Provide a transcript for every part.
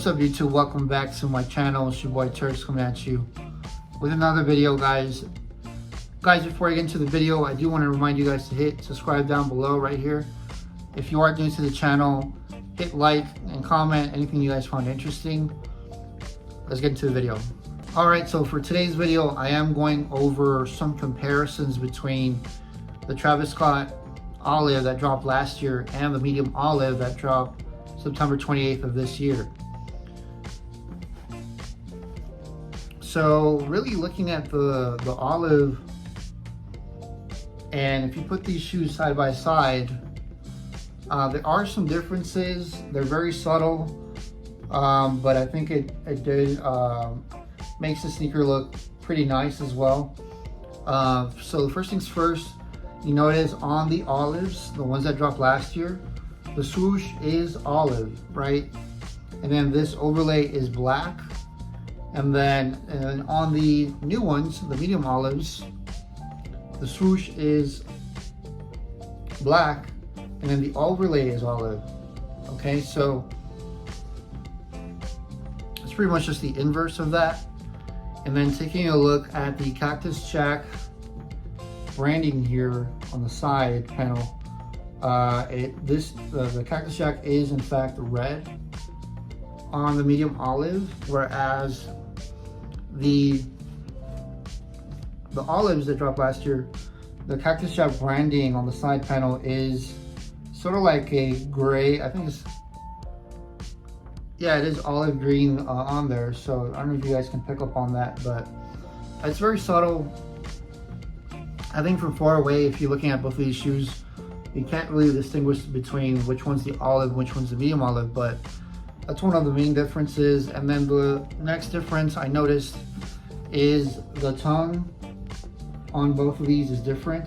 What's up YouTube? Welcome back to my channel. It's your boy Turks coming at you with another video, guys. Before I get into the video, I do want to remind you guys to hit subscribe down below right here. If you are new to the channel, hit like and comment anything you guys found interesting. Let's get into the video. Alright, so for today's video, I am going over some comparisons between the Travis Scott olive that dropped last year and the medium olive that dropped September 28th of this year. So really looking at the olive, and if you put these shoes side by side, there are some differences. They're very subtle, but I think it makes the sneaker look pretty nice as well. So the first things first, you notice on the olives, the ones that dropped last year, the swoosh is olive, right? And then this overlay is black. And then on the new ones, the medium olives, the swoosh is black, and then the overlay is olive. Okay, so it's pretty much just the inverse of that. And then taking a look at the Cactus Jack branding here on the side panel, the Cactus Jack is in fact red on the medium olive, whereas the olives that dropped last year, the Cactus Jack branding on the side panel is sort of like a gray. I think it's, yeah, it is olive green on there. So I don't know if you guys can pick up on that, but it's very subtle. I think from far away, if you're looking at both of these shoes, you can't really distinguish between which one's the olive, which one's the medium olive, but that's one of the main differences. And then the next difference I noticed is the tongue on both of these is different.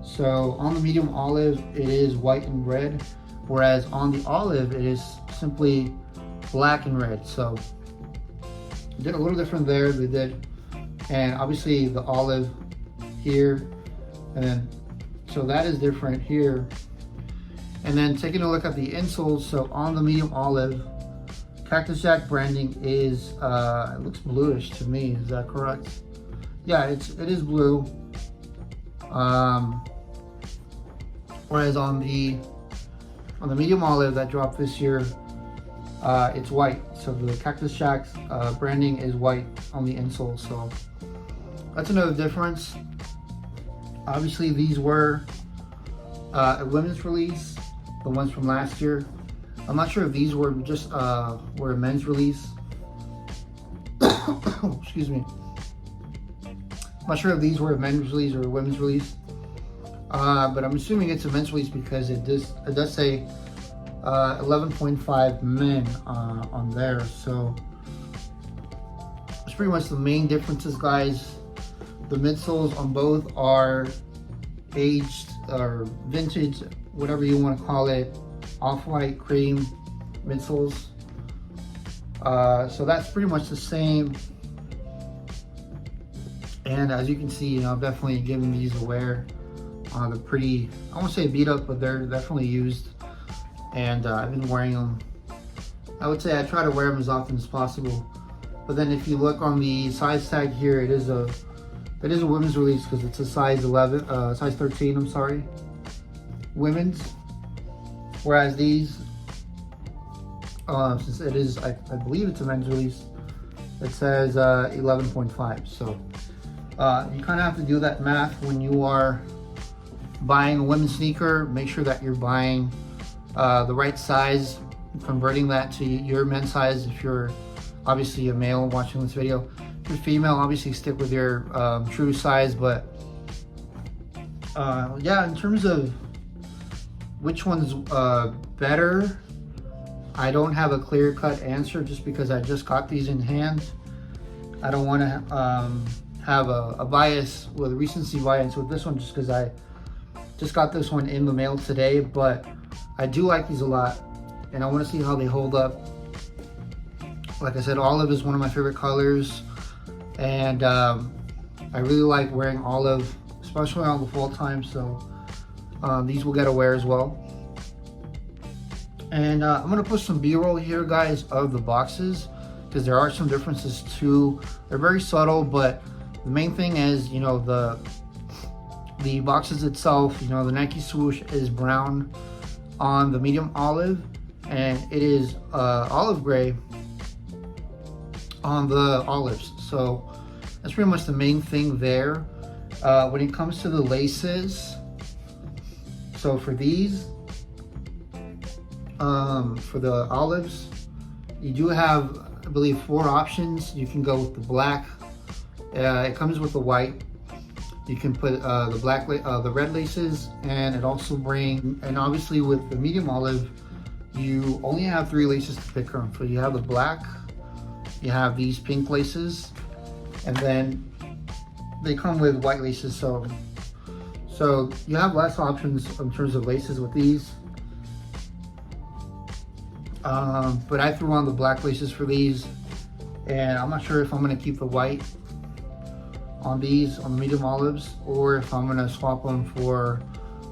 So on the medium olive, it is white and red, whereas on the olive, it is simply black and red. So they did a little different there, they did. And obviously the olive here, and then, so that is different here. And then taking a look at the insoles, so on the medium olive, Cactus Jack branding is, it looks bluish to me, is that correct? Yeah, it is blue. Whereas on the medium olive that dropped this year, it's white. So the Cactus Jack's branding is white on the insole, so that's another difference. Obviously these were a women's release, the ones from last year. I'm not sure if these were just were a men's release. Excuse me. I'm not sure if these were a men's release or a women's release, but I'm assuming it's a men's release because it does say 11.5 men on there. So it's pretty much the main differences, guys. The midsoles on both are aged or vintage, whatever you want to call it, off-white cream midsoles. So that's pretty much the same. And as you can see, you know, I've definitely given these a wear. They're pretty, I won't say beat up, but they're definitely used. And I've been wearing them. I would say I try to wear them as often as possible. But then if you look on the size tag here, it is a women's release because it's a size 13, I'm sorry, women's. Whereas these, since it is, I believe it's a men's release, it says 11.5. So you kind of have to do that math when you are buying a women's sneaker. Make sure that you're buying the right size, converting that to your men's size if you're obviously a male watching this video. If you're female, obviously stick with your true size. But yeah, in terms of which one's better, I don't have a clear-cut answer just because I just got these in hand. I don't want to have a bias with a recency bias with this one just because I just got this one in the mail today. But I do like these a lot, and I want to see how they hold up. Like I said, olive is one of my favorite colors, and I really like wearing olive, especially on the fall time. So these will get a wear as well. And I'm gonna put some B-roll here, guys, of the boxes, because there are some differences too. They're very subtle, but the main thing is, you know, the boxes itself, you know, the Nike swoosh is brown on the medium olive, and it is olive gray on the olives. So that's pretty much the main thing there. When it comes to the laces, so for these, for the olives, you do have, I believe, 4 options. You can go with the black. It comes with the white. You can put the red laces, and it also brings. And obviously, with the medium olive, you only have 3 laces to pick from. So you have the black, you have these pink laces, and then they come with white laces. So you have less options in terms of laces with these. But I threw on the black laces for these, and I'm not sure if I'm gonna keep the white on these, on the medium olives, or if I'm gonna swap them for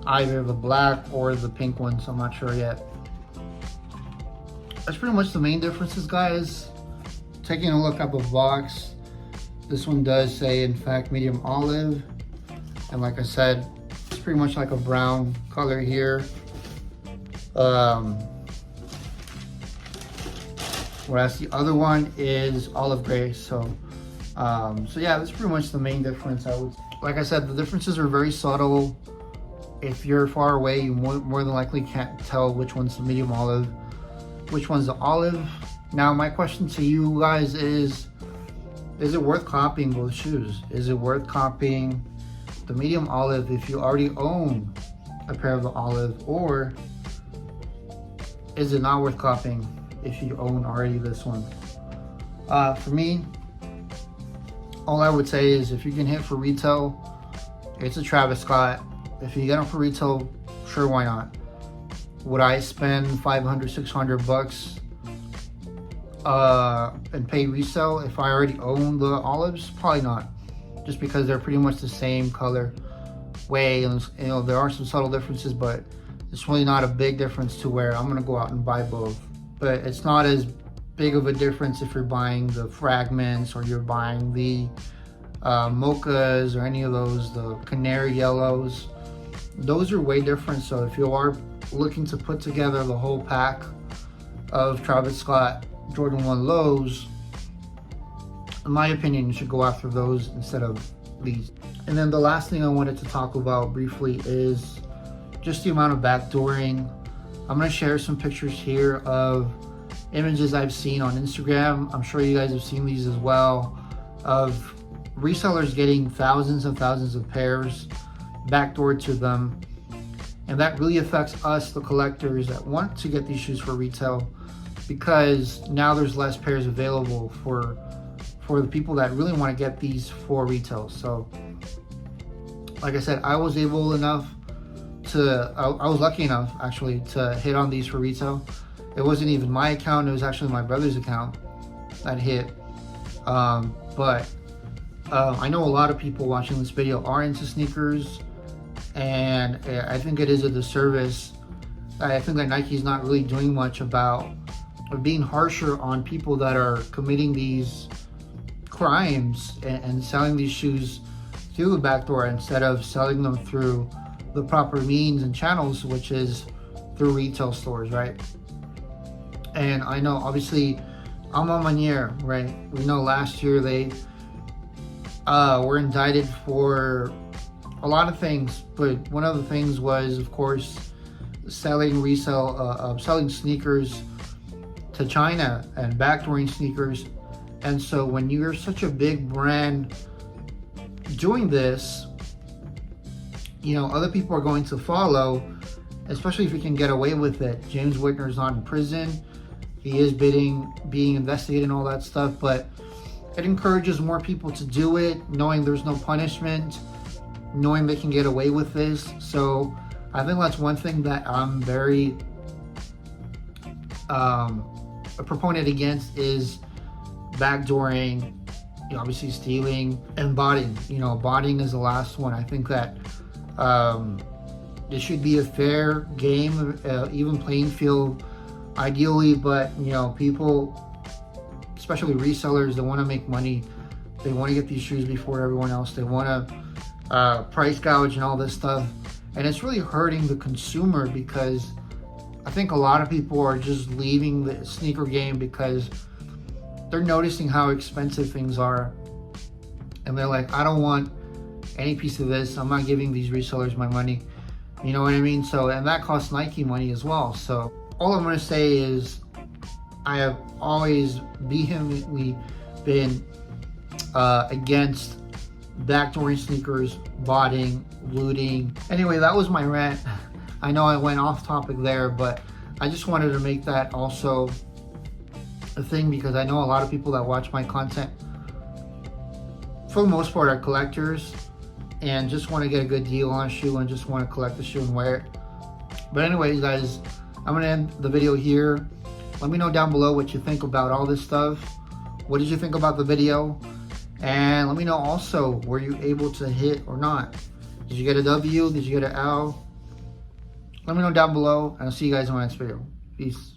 either the black or the pink ones. I'm not sure yet. That's pretty much the main differences, guys. Taking a look at the box, this one does say, in fact, medium olive, and like I said, it's pretty much like a brown color here. Whereas the other one is olive gray. So yeah, that's pretty much the main difference. Like I said, the differences are very subtle. If you're far away, you more than likely can't tell which one's the medium olive, which one's the olive. Now, my question to you guys is it worth copying both shoes? Is it worth copying the medium olive if you already own a pair of the olive, or is it not worth copying if you own already this one? For me, all I would say is, if you can hit for retail, it's a Travis Scott. If you get them for retail, sure, why not? Would I spend $500-600 and pay resale if I already own the olives? Probably not, just because they're pretty much the same color way, and you know, there are some subtle differences, but it's really not a big difference to where I'm gonna go out and buy both. But it's not as big of a difference if you're buying the fragments, or you're buying the mochas, or any of those, the canary yellows. Those are way different. So if you are looking to put together the whole pack of Travis Scott Jordan 1 lows, in my opinion, you should go after those instead of these. And then the last thing I wanted to talk about briefly is just the amount of backdooring. I'm gonna share some pictures here of images I've seen on Instagram. I'm sure you guys have seen these as well, of resellers getting thousands and thousands of pairs backdoored to them. And that really affects us, the collectors that want to get these shoes for retail, because now there's less pairs available for the people that really want to get these for retail. So like I said, I was lucky enough actually to hit on these for retail. It wasn't even my account, it was actually my brother's account that hit. But I know a lot of people watching this video are into sneakers, and I think it is a disservice. I think that Nike's not really doing much about, or being harsher on people that are committing these crimes and selling these shoes through the back door instead of selling them through the proper means and channels, which is through retail stores, right? And I know, obviously, Alma Manier, right? We know last year they were indicted for a lot of things, but one of the things was, of course, selling sneakers to China and backdooring sneakers. And so when you're such a big brand doing this, you know, other people are going to follow, especially if you can get away with it. James Whitner's not in prison. He is being investigated and all that stuff, but it encourages more people to do it, knowing there's no punishment, knowing they can get away with this. So I think that's one thing that I'm very a proponent against, is backdooring, you know, obviously stealing, and botting. You know, botting is the last one. I think that it should be a fair game, even playing field ideally, but you know, people, especially resellers, they want to make money. They want to get these shoes before everyone else. They want to price gouge and all this stuff, and it's really hurting the consumer, because I think a lot of people are just leaving the sneaker game because they're noticing how expensive things are, and they're like, I don't want any piece of this. I'm not giving these resellers my money. You know what I mean? So, and that costs Nike money as well. So all I'm going to say is I have always vehemently been against backdooring sneakers, botting, looting. Anyway, that was my rant. I know I went off topic there, but I just wanted to make that also a thing, because I know a lot of people that watch my content, for the most part, are collectors and just want to get a good deal on a shoe and just want to collect the shoe and wear it. But anyways, guys, I'm gonna end the video here. Let me know down below what you think about all this stuff. What did you think about the video? And let me know also, were you able to hit or not? Did you get a W? Did you get an L? Let me know down below, and I'll see you guys in my next video. Peace.